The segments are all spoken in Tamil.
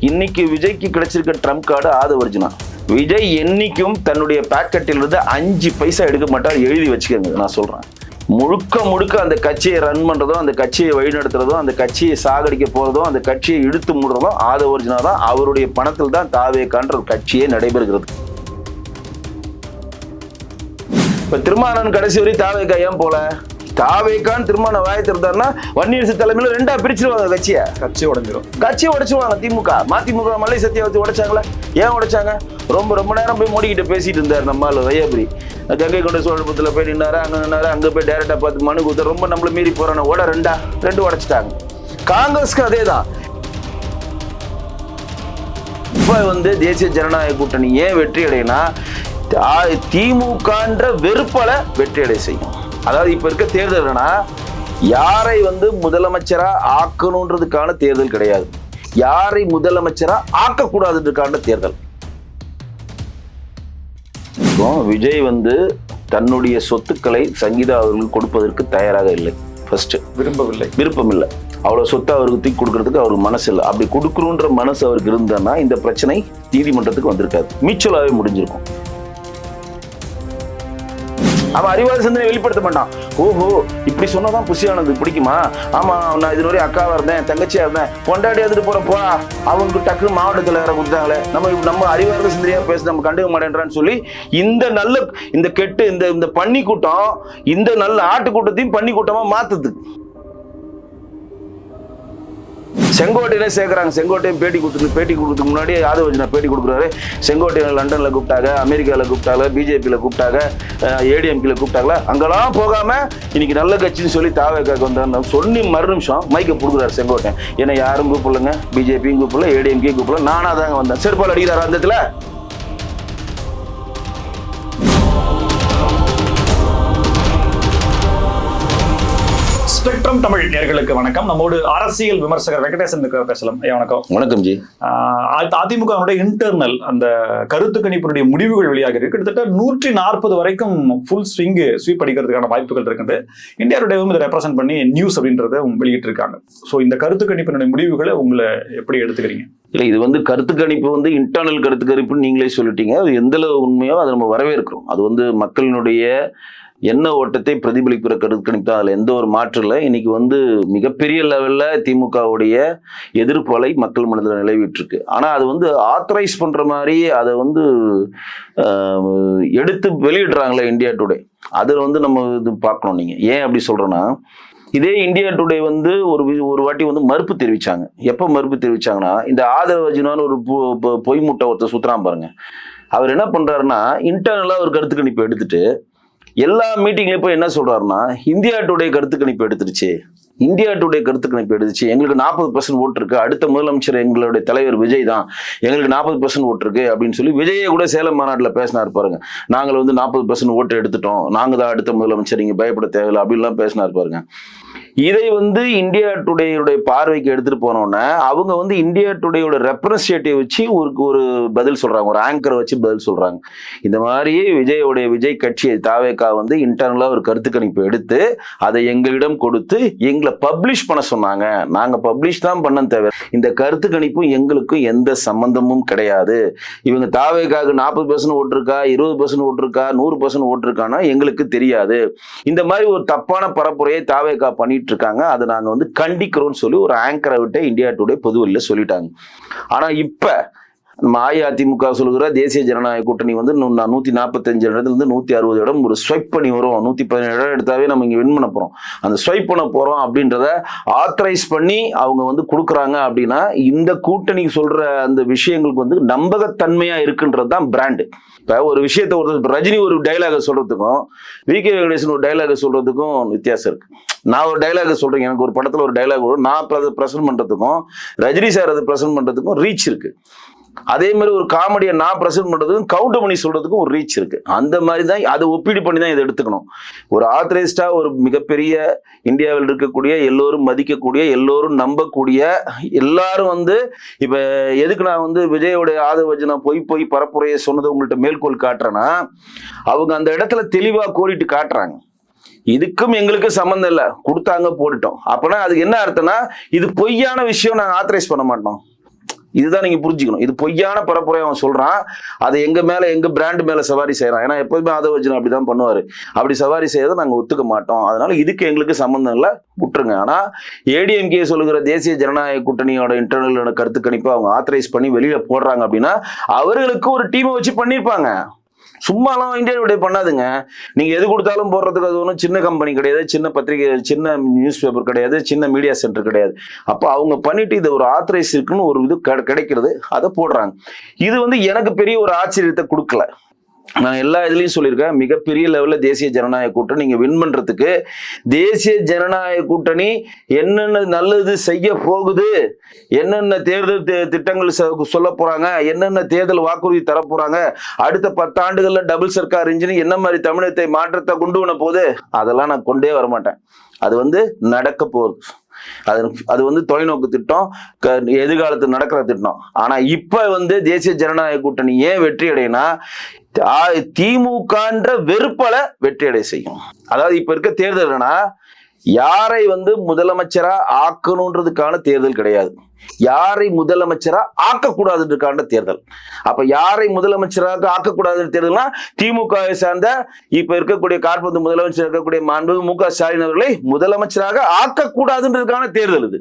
இன்னைக்கு விஜய்க்கு கிடைச்சிருக்க ட்ரம்ப் கார்டு ஆதவர்ஜுனா. விஜய் என்னைக்கும் தன்னுடைய பாக்கெட்டில் இருந்து 5 பைசா எடுக்க மாட்டார், எழுதி வச்சுக்கோங்க. நான் சொல்றேன், முழுக்க அந்த கட்சியை ரன் பண்றதும், அந்த கட்சியை வழிநடத்துறதும், அந்த கட்சியை சாகடிக்க போறதும், அந்த கட்சியை இழுத்து மூடுறதும் ஆதவர்ஜுனா தான். அவருடைய பணத்தில் தான் தாவேகான்ற ஒரு கட்சியே நடைபெறுகிறது. இப்ப திருமாவளவன் கடைசி வரை தாவேகா ஏன் போல? தாவேகான் திருமணம் வாய்த்திருந்தாருன்னா வன்னியரசு தலைமையில 2ஆ பிரிச்சிருவாங்க கட்சியை. கட்சியை உடைச்சுவாங்க. திமுக மதிமுக மல்லை சத்தியாவதி உடைச்சாங்களே. ஏன் உடைச்சாங்க? ரொம்ப நேரம் போய் மோடிக்கிட்ட பேசிட்டு இருந்தாரு நம்மால வையாபுரி. கங்கை கொண்ட சோழபுரத்துல போய் நின்னாரு, அங்க போய் டைரக்டா பார்த்து மனு கொடுத்து ரொம்ப நம்மள மீறி போறான ஓட 2 உடைச்சிட்டாங்க. காங்கிரஸ்க்கு அதே தான். இப்ப தேசிய ஜனநாயக கூட்டணி ஏன் வெற்றி அடையினா திமுகன்ற வெறுப்பால வெற்றி அடைய செய்யும். அதாவது இப்ப இருக்க தேர்தல்னா யாரை முதலமைச்சரா ஆக்கணும்ன்றதுக்கான தேர்தல் கிடையாது, யாரை முதலமைச்சரா ஆக்கக்கூடாதுன்றதுக்கான தேர்தல். விஜய் தன்னுடைய சொத்துக்களை சங்கீதா அவர்களுக்கு கொடுப்பதற்கு தயாராக இல்லை. ஃபர்ஸ்ட் விருப்பமில்லை. அவ்வளவு சொத்தை அவருக்கு தூக்கி கொடுக்கறதுக்கு அவருக்கு மனசு இல்லை. அப்படி கொடுக்கணுன்ற மனசு அவருக்கு இருந்தான்னா இந்த பிரச்சனை நீதிமன்றத்துக்கு வந்திருக்காது, மியூச்சுவலாவே முடிஞ்சிருக்கும். அவன் அறிவாளி சிந்தனை வெளிப்படுத்த மாட்டான். ஓஹோ, இப்படி சொன்னதான் புசியானது பிடிக்குமா? ஆமா, நான் இது வரையும் அக்காவா இருந்தேன், தங்கச்சியா இருந்தேன், கொண்டாடி வந்துட்டு போறப்போ அவங்களுக்கு டக்குனு மாவட்ட தலைவரை கொடுத்தாங்களே, நம்ம அறிவாளி சிந்தனையா பேச நம்ம கண்டுக்க மாட்டேன்றான்னு சொல்லி இந்த கெட்டு இந்த பன்னி கூட்டம் இந்த நல்ல ஆட்டு கூட்டத்தையும் பன்னி கூட்டமா மாத்துது. செங்கோட்டையில சேர்க்கிறாங்க. செங்கோட்டையும் பேட்டி கொடுக்கறதுக்கு முன்னாடி ஆதவர்ஜுனா பேட்டி கொடுக்குறாரு. செங்கோட்டையில லண்டன்ல கூப்பிட்டாங்க, அமெரிக்காவில் கூப்பிட்டாங்க, பிஜேபியில கூப்பிட்டாங்க, ஏடிஎம்கில கூப்பிட்டாங்களா, அங்கெல்லாம் போகாம இன்னைக்கு நல்ல கட்சின்னு சொல்லி தாவேகாக்கு வந்தாங்க. சொன்னி மறு நிமிஷம் மைக்கை கொடுக்குறாரு செங்கோட்டை. ஏன்னா யாரும் கூப்பிடலங்க, பிஜேபியும் கூப்பிடல, ஏடிஎம்கே கூப்பிடல, நானா தாங்க வந்தேன். செருப்பால் அடிக்கிறாரு அந்த இடத்துல. ஸ்பெக்ட்ரம் தமிழ் நேயர்களுக்கு வணக்கம். நம்மோடு அரசியல் விமர்சகர் வெங்கடேசன் பேசலாம். வணக்கம். வணக்கம் ஜி. அதிமுக இன்டர்னல் அந்த கருத்து கணிப்பினுடைய முடிவுகள் வெளியாக இருக்கு. கிட்டத்தட்ட 140 வரைக்கும் ஃபுல் ஸ்வீப் அடிக்கிறதுக்கான வாய்ப்புகள் இருக்குது. இந்தியா டுடேவும் இதை ரெப்ரசென்ட் பண்ணி நியூஸ் அப்படின்றத வெளியிட்டு இருக்காங்க. ஸோ இந்த கருத்து கணிப்பினுடைய முடிவுகளை உங்களை எப்படி எடுத்துக்கிறீங்க? இல்லை, இது கருத்து கணிப்பு இன்டர்னல் கருத்து கணிப்புன்னு நீங்களே சொல்லிட்டீங்க. அது எந்த அளவு உண்மையோ அதை நம்ம வரவேற்கிறோம். அது மக்களினுடைய என்ன ஓட்டத்தை பிரதிபலிக்கிற கருத்து கணிப்பு தான். அதில் எந்த ஒரு மாற்றம் இல்லை. இன்னைக்கு மிகப்பெரிய லெவலில் திமுகவுடைய எதிர்ப்பலை மக்கள் மனதில் நிலவிட்டுருக்கு. ஆனால் அது ஆத்தரைஸ் பண்ணுற மாதிரி அதை எடுத்து வெளியிடுறாங்களே இந்தியா டுடே, அதில் நம்ம இது பார்க்கணும். நீங்கள் ஏன் அப்படி சொல்கிறேன்னா, இதே இந்தியா டுடே ஒரு வாட்டி மறுப்பு தெரிவிச்சாங்க. எப்போ மறுப்பு தெரிவிச்சாங்கன்னா, இந்த ஆதவர்ஜுனான்னு ஒரு பொய் மூட்டை ஒருத்தர் சுத்துறான் பாருங்க, அவர் என்ன பண்றாருன்னா இன்டர்னலா ஒரு கருத்து கணிப்பு எடுத்துட்டு எல்லா மீட்டிங்லயும் போய் என்ன சொல்றாருன்னா, இந்தியா டுடே கருத்து கணிப்பு எடுத்துருச்சு, இந்தியா டுடே கருத்து கணிப்பு எடுத்துச்சு, எங்களுக்கு 40% ஓட்டு இருக்கு, அடுத்த முதலமைச்சர் எங்களுடைய தலைவர் விஜய் தான், எங்களுக்கு 40% ஓட்டு இருக்கு அப்படின்னு சொல்லி விஜயை கூட சேலம் மாநாட்டில் பேசினார் பாருங்க. நாங்கள் 40% ஓட்டு எடுத்துட்டோம், நாங்க தான் அடுத்த முதலமைச்சர், நீங்க பயப்பட தேவையில்லை அப்படின்லாம் பேசினார் பாருங்க. இதை இந்தியா டுடேயுடைய பார்வைக்கு எடுத்துட்டு போனோன்னே அவங்க இந்தியா டுடேயோட ரெப்ரஸன்டேட்டிவ் வச்சு ஒரு பதில் சொல்றாங்க, ஒரு ஆங்கரை வச்சு பதில் சொல்றாங்க. இந்த மாதிரியே விஜய் கட்சியை தாவேகா இன்டர்னலா ஒரு கருத்து கணிப்பு எடுத்து அதை எங்களிடம் கொடுத்து எங்களை பப்ளிஷ் பண்ண சொன்னாங்க. நாங்க பப்ளிஷ் தான் பண்ண தேவை, இந்த கருத்து கணிப்பும் எங்களுக்கும் எந்த சம்பந்தமும் கிடையாது. இவங்க தாவேகாவுக்கு 40% ஓட்டு இருக்கா, 20% ஓட்டு இருக்கா, 100% ஓட்டு இருக்கான்னா எங்களுக்கு தெரியாது. இந்த மாதிரி ஒரு தப்பான பரப்புரையை தாவேகா பண்ணிட்டு இருக்காங்க. அதை நாங்க கண்டிக்கிறோம்னு சொல்லி ஒரு ஆங்கரை விட்டு இந்தியா டுடே பொதுவெளியில சொல்லிட்டாங்க. ஆனா இப்ப நம்ம அஇஅதிமுக சொல்லுகிற தேசிய ஜனநாயக கூட்டணி 145 இடத்துல 160 இடம் ஒரு ஸ்வைப் பண்ணி வரும், 117 இடம் எடுத்தாவே நம்ம இங்க வின் பண்ண போறோம், அந்த ஸ்வைப் பண்ண போறோம் அப்படின்றத ஆத்தரைஸ் பண்ணி அவங்க கொடுக்குறாங்க. அப்படின்னா இந்த கூட்டணி சொல்ற அந்த விஷயங்களுக்கு நம்பகத்தன்மையா இருக்குன்றது தான் பிராண்டு. இப்ப ஒரு விஷயத்த ரஜினி ஒரு டைலாக சொல்றதுக்கும் விகே வெங்கடேசன் ஒரு டைலாக சொல்றதுக்கும் வித்தியாசம் இருக்கு. நான் ஒரு டைலாக சொல்றேன், எனக்கு ஒரு படத்துல ஒரு டைலாக் வரும், நான் அதை பிரசன்ட் பண்றதுக்கும் ரஜினி சார் அதை பிரசன்ட் பண்றதுக்கும் ரீச் இருக்கு. அதே மாதிரி ஒரு காமெடியை நான் பிரசன்ட் பண்றதுக்கும் கவுண்டர் பண்ணி சொல்றதுக்கும் ஒரு ரீச் இருக்கு. அந்த மாதிரி தான் அதை ஒப்பீடு பண்ணி தான் இதை எடுத்துக்கணும். ஒரு ஆத்தரைஸ்டா ஒரு மிகப்பெரிய இந்தியாவில் இருக்கக்கூடிய எல்லோரும் மதிக்கக்கூடிய எல்லோரும் நம்பக்கூடிய எல்லாரும் இப்ப எதுக்கு நான் விஜயோடைய ஆதவர்ஜுனா போய் பரப்புரையை சொன்னதை உங்கள்கிட்ட மேற்கோள் காட்டுறேன்னா, அவங்க அந்த இடத்துல தெளிவா கோடிட்டு காட்டுறாங்க, இதுக்கும் எங்களுக்கு சம்மந்தம் இல்லை, கொடுத்தாங்க போட்டுட்டோம். அப்பனா அதுக்கு என்ன அர்த்தம்னா, இது பொய்யான விஷயம், நாங்கள் ஆத்தரைஸ் பண்ண மாட்டோம். இதுதான் நீங்க புரிஞ்சுக்கணும். இது பொய்யான பரப்புரை அவன் சொல்றான். அதை எங்க பிராண்ட் மேல சவாரி செய்யறான். ஏன்னா எப்போதுமே ஆதவர்ஜுன் அப்படிதான் பண்ணுவாரு. அப்படி சவாரி செய்யறதை நாங்க ஒத்துக்க மாட்டோம். அதனால இதுக்கு எங்களுக்கு சம்பந்தம் இல்லை, விட்டுருங்க. ஆனா ஏடிஎம்கே சொல்லுகிற தேசிய ஜனநாயக கூட்டணியோட இன்டர்னல் கருத்து கணிப்பு அவங்க ஆத்தரைஸ் பண்ணி வெளியில போடுறாங்க அப்படின்னா அவர்களுக்கு ஒரு டீமை வச்சு பண்ணிருப்பாங்க. சும்மாலாம் இந்தியா டுடே பண்ணாதுங்க. நீங்க எது கொடுத்தாலும் போடுறதுக்கு அது ஒன்றும் சின்ன கம்பெனி கிடையாது, சின்ன பத்திரிகை, சின்ன நியூஸ் பேப்பர் கிடையாது, சின்ன மீடியா சென்டர் கிடையாது. அப்போ அவங்க பண்ணிட்டு இது ஒரு ஆத்தரைஸ் இருக்குன்னு ஒரு இது கிடைக்கிறது, அதை போடுறாங்க. இது வந்து எனக்கு பெரிய ஒரு ஆச்சரியத்தை கொடுக்கல. நான் எல்லா இதுலயும் சொல்லியிருக்கேன், மிகப்பெரிய லெவல்ல தேசிய ஜனநாயக கூட்டணி நீங்க வின் பண்றதுக்கு தேசிய ஜனநாயக கூட்டணி என்னென்ன நல்லது செய்ய போகுது, என்னென்ன தேர்தல் திட்டங்கள் சொல்ல போறாங்க, என்னென்ன தேர்தல் வாக்குறுதி தர போறாங்க, அடுத்த 10 ஆண்டுகள்ல டபுள் சர்க்கார் இன்ஜின் என்ன மாதிரி தமிழகத்தை மாற்றத்தை கொண்டு வர போகுது, அதெல்லாம் நான் கொண்டே வரமாட்டேன். அது வந்து நடக்க போகுது. அது வந்து தொலைநோக்கு திட்டம், எதிர்காலத்தில் நடக்கிற திட்டம். ஆனா இப்ப வந்து தேசிய ஜனநாயக கூட்டணி ஏன் வெற்றி அடையினா திமுகன்ற வெறுப்பல வெற்றி அடைய செய்யும். அதாவது இப்ப இருக்க தேர்தல்னா யாரை வந்து முதலமைச்சரா ஆக்கணுன்றதுக்கான தேர்தல் கிடையாது, யாரை முதலமைச்சரா ஆக்கக்கூடாதுன்றதுக்கான தேர்தல். அப்ப யாரை முதலமைச்சராக ஆக்கக்கூடாது தேர்தல்னா திமுக சார்ந்த இப்ப இருக்கக்கூடிய கார்பந்து முதலமைச்சர் இருக்கக்கூடிய மாண்பு மு.க. ஸ்டாலின் அவர்களை முதலமைச்சராக ஆக்கக்கூடாதுன்றதுக்கான தேர்தல் இது.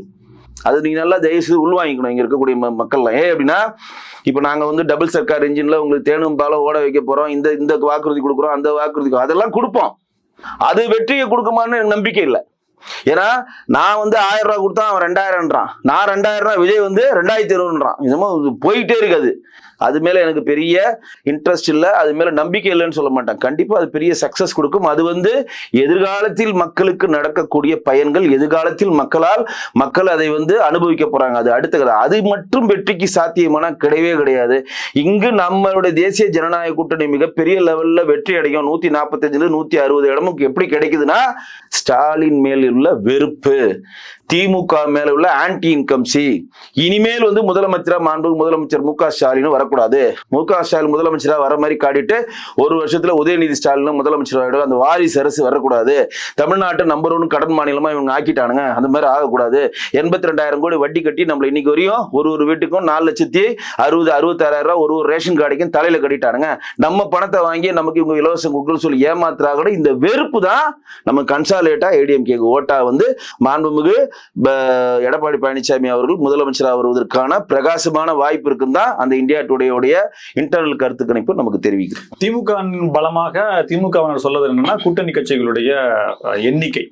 அது நீங்க நல்லா தயவுசெய்து உள்வாங்கிக்கணும் இங்க இருக்கக்கூடிய மக்கள்லாம். ஏன் அப்படின்னா இப்ப நாங்க வந்து டபுள் சர்க்கார் இன்ஜின்ல உங்களுக்கு தேனும் பாலம் ஓட வைக்க போறோம், இந்த வாக்குறுதி கொடுக்குறோம், அந்த வாக்குறுதி, அதெல்லாம் கொடுப்போம். அது வெற்றியை கொடுக்குமான்னு எனக்கு நம்பிக்கை இல்லை. ஏன்னா நான் வந்து 1000 ரூபாய் கொடுத்தா அவன் 2000ன்றான், நான் 2000 விஜய் வந்து 2200ன்றான். இது போயிட்டே இருக்காது. அது மேல எனக்கு பெரிய இன்ட்ரெஸ்ட் இல்லை, அது மேல நம்பிக்கை இல்லைன்னு சொல்ல மாட்டேன். கண்டிப்பா அது பெரிய சக்சஸ் கொடுக்கும். அது வந்து எதிர்காலத்தில் மக்களுக்கு நடக்கக்கூடிய பயன்கள், எதிர்காலத்தில் மக்கள் அதை வந்து அனுபவிக்க போறாங்க. அது அடுத்த கதை. அது மட்டும் வெற்றிக்கு சாத்தியமான கிடையவே கிடையாது. இங்கு நம்மளுடைய தேசிய ஜனநாயக கூட்டணி மிகப்பெரிய லெவல்ல வெற்றி அடையும். 145 160 இடமும் எப்படி கிடைக்குதுன்னா ஸ்டாலின் மேல் உள்ள வெறுப்பு, திமுக மேல உள்ள ஆன்டி இன்கம்சி. இனிமேல் வந்து முதலமைச்சரா முதலமைச்சர் மு.க. ஸ்டாலின் வரக்கூடாது. மு.க. ஸ்டாலின் முதலமைச்சரா வர மாதிரி காட்டிட்டு ஒரு வருஷத்துல உதயநிதி ஸ்டாலின் முதலமைச்சராக அந்த வாரிசு அரசு வரக்கூடாது. தமிழ்நாட்டு நம்பர் 1 கடன் மாநிலமா இவங்க ஆக்கிட்டானுங்க, அந்த மாதிரி ஆகக்கூடாது. 82,000 கோடி வட்டி கட்டி நம்மள இன்னைக்கு வரையும் ஒரு வீட்டுக்கும் 4,60,66,000 ரூபாய் ஒரு ரேஷன் கார்டுக்கும் தலையில கட்டிட்டானுங்க. நம்ம பணத்தை வாங்கி நமக்கு இவங்க இலவசம் கொடுக்கணும்னு சொல்லி ஏமாத்துறாங்க. இந்த வெறுப்பு தான் நம்ம கன்சாலேட்டா ஏடிஎம்கே ஓட்டா வந்து மாண்புமிகு எடப்பாடி பழனிசாமி அவர்கள் முதலமைச்சராக வருவதற்கான பிரகாசமான வாய்ப்பு இருக்குன்னு தான் அந்த இந்தியா டுடேயோடைய இன்டர்னல் கருத்து கணிப்பு நமக்கு தெரிவிக்குது. திமுக பலமாக திமுகவினர் சொல்வது என்னன்னா கூட்டணி கட்சிகளுடைய எண்ணிக்கை.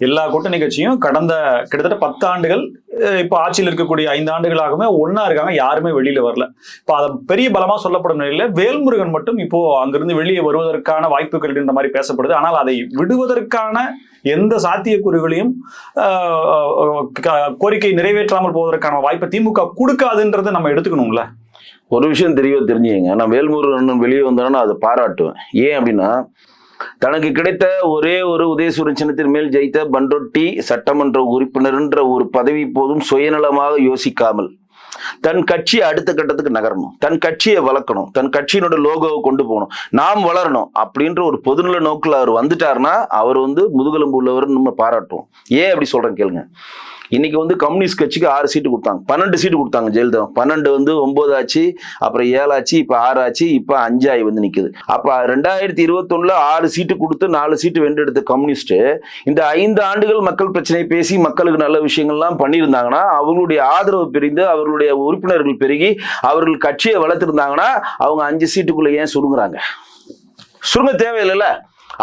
எல்லா கூட்டணி கட்சியும் கடந்த கிட்டத்தட்ட 10 ஆண்டுகள் இப்ப ஆட்சியில் இருக்கக்கூடிய 5 ஆண்டுகளாகவே ஒன்னா இருக்காங்க, யாருமே வெளியில வரல. இப்ப அதை பெரிய பலமா சொல்லப்படும் நிலையில வேல்முருகன் மட்டும் இப்போ அங்கிருந்து வெளியே வருவதற்கான வாய்ப்புகள் என்ற மாதிரி பேசப்படுது. ஆனால் அதை விடுவதற்கான எந்த சாத்தியக்கூறுகளையும் கோரிக்கை நிறைவேற்றாமல் போவதற்கான வாய்ப்பை திமுக கொடுக்காதுன்றதை நம்ம எடுத்துக்கணும்ல. ஒரு விஷயம் தெரிஞ்சுங்க, நான் வேல்முருகன் வெளியே வந்தேன்னா அதை பாராட்டுவேன். ஏன் அப்படின்னா தனக்கு கிடைத்த ஒரே ஒரு உதயசூரன் சின்னத்தின் மேல் ஜெயித்த பண்ரொட்டி சட்டமன்ற உறுப்பினர் என்ற ஒரு பதவி போதும் சுயநலமாக யோசிக்காமல் தன் கட்சியை அடுத்த கட்டத்துக்கு நகரணும், தன் கட்சியை வளர்க்கணும், தன் கட்சியினோட லோகோவை கொண்டு போகணும், நாம் வளரணும் அப்படின்ற ஒரு பொதுநல நோக்கில் அவர் வந்துட்டாருன்னா அவர் வந்து முதுகெலும்பு உள்ளவர் நம்ம பாராட்டுவோம். ஏன் அப்படி சொல்றேன் கேளுங்க. இன்னைக்கு வந்து கம்யூனிஸ்ட் கட்சிக்கு 6 சீட்டு கொடுத்தாங்க, 12 சீட்டு கொடுத்தாங்க ஜெயலலிதா. 12 வந்து 9 ஆச்சு, அப்புறம் 7 ஆச்சு, இப்ப 6 ஆச்சு, இப்ப 5 ஆகி வந்து நிக்குது. அப்ப 2021 6 சீட்டு கொடுத்து 4 சீட்டு வென்றெடுத்த கம்யூனிஸ்ட் இந்த 5 ஆண்டுகள் மக்கள் பிரச்சனை பேசி மக்களுக்கு நல்ல விஷயங்கள்லாம் பண்ணியிருந்தாங்கன்னா, அவங்களுடைய ஆதரவு பெரிந்து அவர்களுடைய உறுப்பினர்கள் பெருகி அவர்கள் கட்சியை வளர்த்திருந்தாங்கன்னா அவங்க 5 சீட்டுக்குள்ள ஏன் சுருங்குறாங்க? சுருங்க தேவையில்லைல்ல.